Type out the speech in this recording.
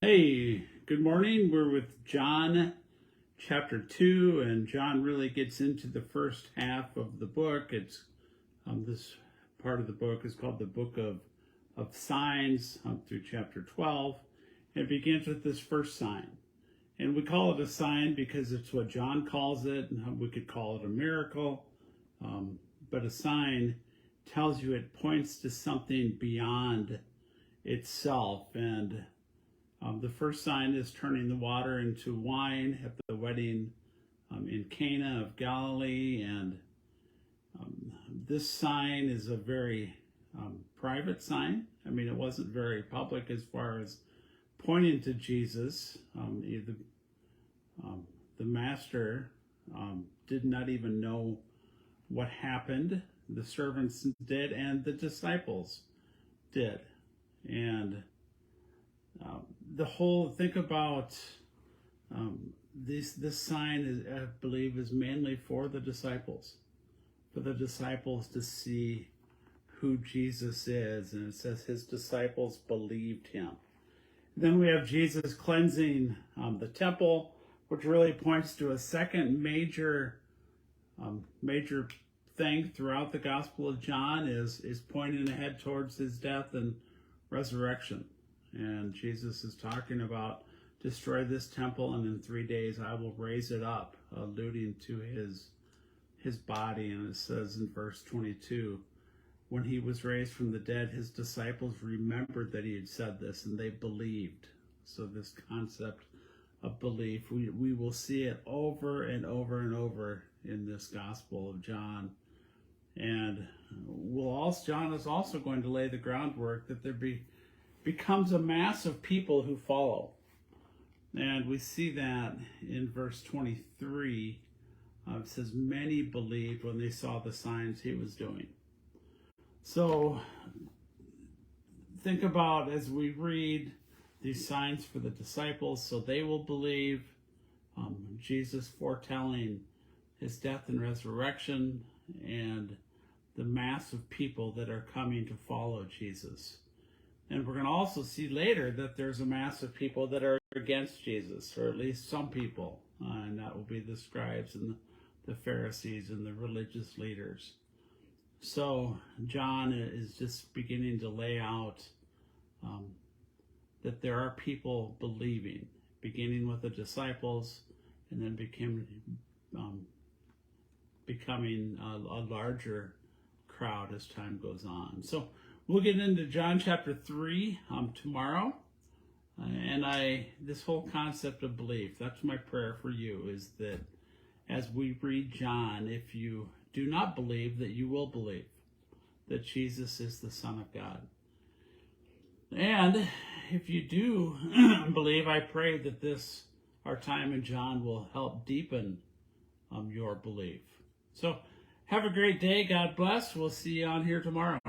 Hey, good morning. We're with John chapter 2, and John really gets into the first half of the book. It's this part of the book is called the Book of Signs through chapter 12. It begins with this first sign. And we call it a sign because it's what John calls it, and we could call it a miracle. But a sign tells you it points to something beyond itself. And the first sign is turning the water into wine at the wedding in Cana of Galilee. And this sign is a very private sign. I mean, it wasn't very public as far as pointing to Jesus. The master did not even know what happened. The servants did, and the disciples did. And think about this sign is, I believe, is mainly for the disciples to see who Jesus is. And it says his disciples believed him. Then we have Jesus cleansing the temple, which really points to a second major thing throughout the Gospel of John is pointing ahead towards his death and resurrection. And Jesus is talking about destroy this temple, and in 3 days I will raise it up, alluding to his body. And it says in verse 22, when he was raised from the dead, his disciples remembered that he had said this, and they believed. So this concept of belief, we will see it over and over and over in this Gospel of John. And John is also going to lay the groundwork that there becomes a mass of people who follow. And we see that in verse 23. It says, many believed when they saw the signs he was doing. So think about, as we read these signs for the disciples, so they will believe, Jesus foretelling his death and resurrection, and the mass of people that are coming to follow Jesus. And we're going to also see later that there's a mass of people that are against Jesus, or at least some people, and that will be the scribes and the Pharisees and the religious leaders. So John is just beginning to lay out that there are people believing, beginning with the disciples, and then becoming a larger crowd as time goes on. So we'll get into John chapter 3 tomorrow. And this whole concept of belief, that's my prayer for you, is that as we read John, if you do not believe, that you will believe that Jesus is the Son of God. And if you do believe, I pray that our time in John will help deepen your belief. So have a great day. God bless. We'll see you on here tomorrow.